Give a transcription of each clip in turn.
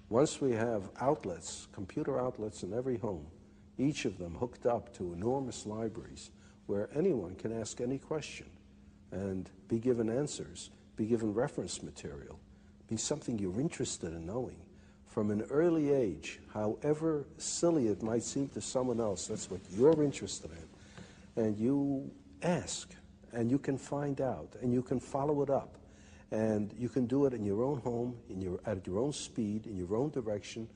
Once we have outlets, computer outlets in every home, each of them hooked up to enormous libraries where anyone can ask any question and be given answers, be given reference material, be something you're interested in knowing. From an early age, however silly it might seem to someone else, that's what you're interested in. And you ask, and you can find out, and you can follow it up. And you can do it in your own home, at your own speed, in your own direction,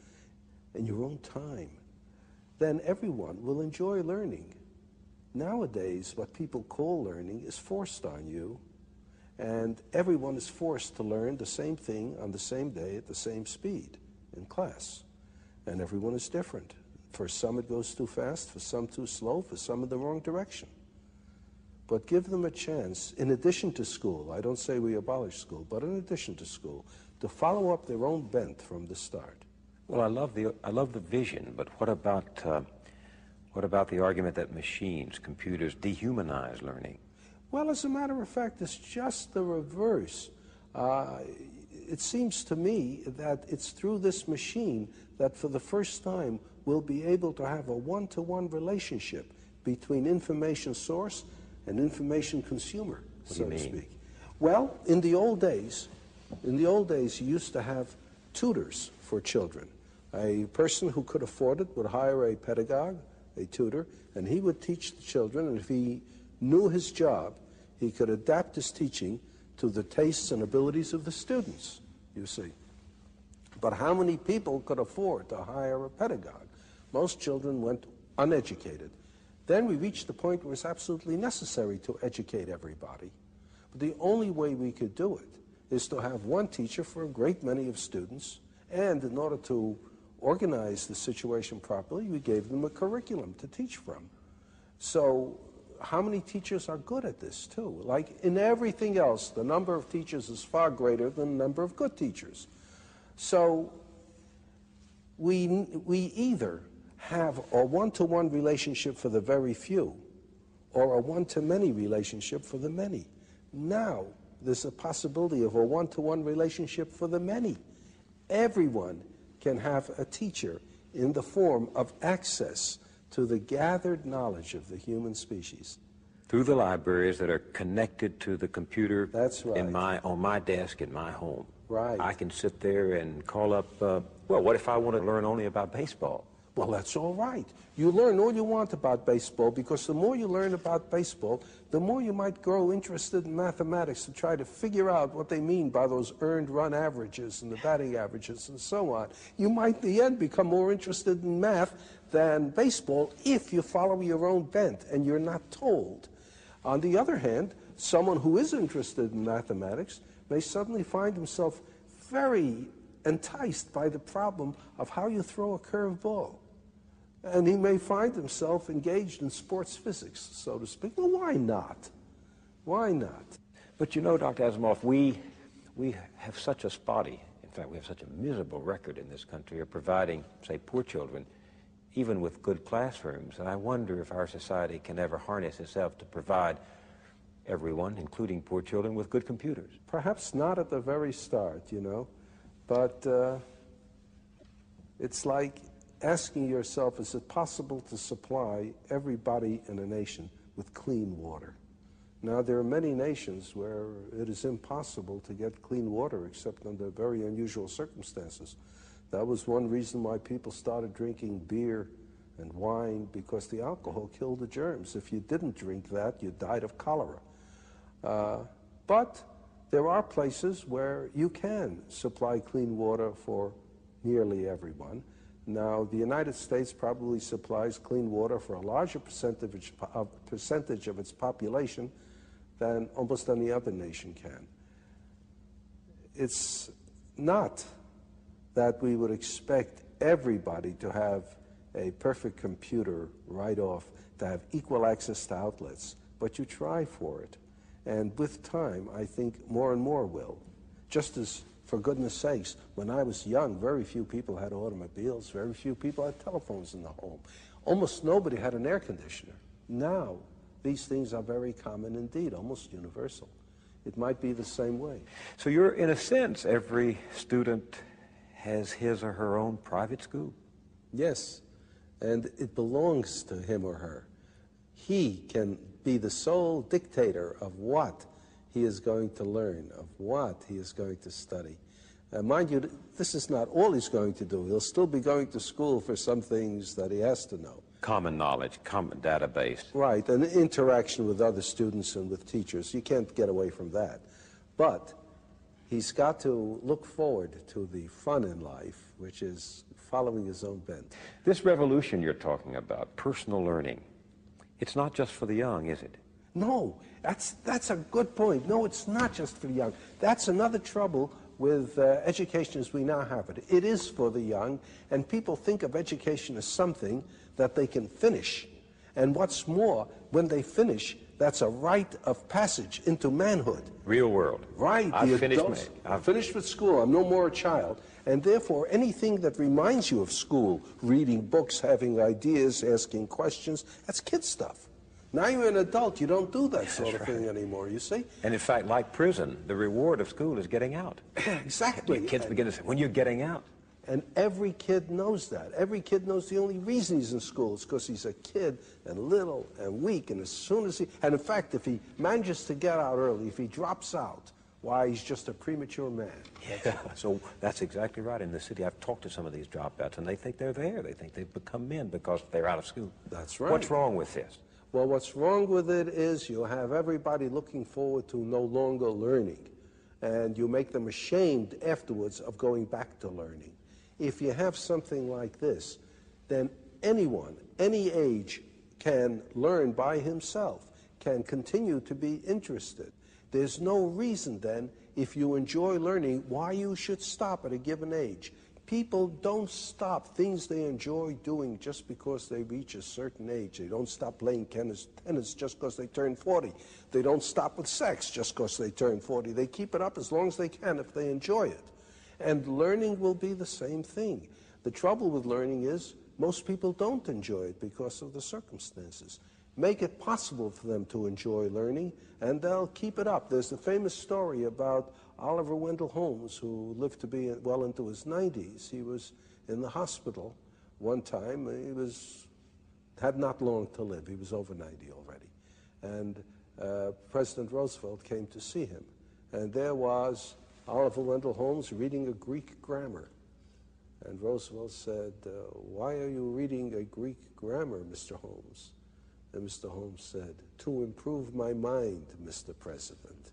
in your own time. Then everyone will enjoy learning. Nowadays, what people call learning is forced on you, and everyone is forced to learn the same thing on the same day at the same speed in class. And everyone is different. For some it goes too fast, for some too slow, for some in the wrong direction. But give them a chance, in addition to school, I don't say we abolish school, but in addition to school, to follow up their own bent from the start. Well, I love the vision, but what about the argument that machines, computers, dehumanize learning? Well, as a matter of fact, it's just the reverse. It seems to me that it's through this machine that for the first time we'll be able to have a one-to-one relationship between information source and information consumer, so to speak. Well, in the old days, you used to have tutors for children. A person who could afford it would hire a pedagogue, a tutor, and he would teach the children, and if he knew his job, he could adapt his teaching to the tastes and abilities of the students, you see. But how many people could afford to hire a pedagogue? Most children went uneducated. Then we reached the point where it's absolutely necessary to educate everybody. But the only way we could do it is to have one teacher for a great many of students, and in order to organize the situation properly, we gave them a curriculum to teach from. So how many teachers are good at this too? Like in everything else, the number of teachers is far greater than the number of good teachers. So we either have a one-to-one relationship for the very few or a one-to-many relationship for the many. Now there's a possibility of a one-to-one relationship for the many. Everyone can have a teacher in the form of access to the gathered knowledge of the human species. Through the libraries that are connected to the computer. That's right. On my desk in my home. Right. I can sit there and call up, well, what if I want to learn only about baseball? Well, that's all right. You learn all you want about baseball, because the more you learn about baseball, the more you might grow interested in mathematics to try to figure out what they mean by those earned run averages and the batting averages and so on. You might in the end become more interested in math than baseball if you follow your own bent and you're not told. On the other hand, someone who is interested in mathematics may suddenly find himself very enticed by the problem of how you throw a curved ball. And he may find himself engaged in sports physics, so to speak. Well, why not? Why not? But you know, Dr. Asimov, we have such a spotty, in fact, we have such a miserable record in this country of providing, say, poor children, even with good classrooms. And I wonder if our society can ever harness itself to provide everyone, including poor children, with good computers. Perhaps not at the very start, you know, but it's like asking yourself, is it possible to supply everybody in a nation with clean water? Now, there are many nations where it is impossible to get clean water except under very unusual circumstances. That was one reason why people started drinking beer and wine, because the alcohol killed the germs. If you didn't drink that, you died of cholera. But there are places where you can supply clean water for nearly everyone. Now, the United States probably supplies clean water for a larger percentage of its population than almost any other nation can. It's not that we would expect everybody to have a perfect computer right off, to have equal access to outlets, but you try for it. And with time, I think more and more will. Just as, for goodness sakes, when I was young, very few people had automobiles, very few people had telephones in the home. Almost nobody had an air conditioner. Now, these things are very common indeed, almost universal. It might be the same way. So you're, in a sense, every student has his or her own private school. Yes, and it belongs to him or her. He can be the sole dictator of what he is going to learn, of what he is going to study. Mind you, this is not all he's going to do. He'll still be going to school for some things that he has to know. Common knowledge, common database. Right, and interaction with other students and with teachers. You can't get away from that. But he's got to look forward to the fun in life, which is following his own bent. This revolution you're talking about, personal learning, it's not just for the young, is it? No, that's a good point. No, it's not just for the young. That's another trouble with education as we now have it. It is for the young, and people think of education as something that they can finish. And what's more, when they finish, that's a rite of passage into manhood. Real world. Right. I've finished with school. I'm no more a child. And therefore, anything that reminds you of school, reading books, having ideas, asking questions, that's kid stuff. Now you're an adult, you don't do that sort of thing anymore, you see? And in fact, like prison, the reward of school is getting out. Exactly. Kids begin to say, when you're getting out. And every kid knows that. Every kid knows the only reason he's in school is because he's a kid and little and weak. And as soon as and in fact, if he manages to get out early, if he drops out, why, he's just a premature man. Yeah, so that's exactly right. In the city, I've talked to some of these dropouts, and they think they're there. They think they've become men because they're out of school. That's right. What's wrong with this? Well, what's wrong with it is you have everybody looking forward to no longer learning, and you make them ashamed afterwards of going back to learning. If you have something like this, then anyone, any age, can learn by himself, can continue to be interested. There's no reason then, if you enjoy learning, why you should stop at a given age. People don't stop things they enjoy doing just because they reach a certain age. They don't stop playing tennis just because they turn 40. They don't stop with sex just because they turn 40. They keep it up as long as they can if they enjoy it. And learning will be the same thing. The trouble with learning is most people don't enjoy it because of the circumstances. Make it possible for them to enjoy learning, and they'll keep it up. There's the famous story about Oliver Wendell Holmes, who lived to be well into his 90s. He was in the hospital one time. He had not long to live. He was over 90 already. And President Roosevelt came to see him. And there was Oliver Wendell Holmes reading a Greek grammar. And Roosevelt said, "Why are you reading a Greek grammar, Mr. Holmes?" And Mr. Holmes said, "To improve my mind, Mr. President."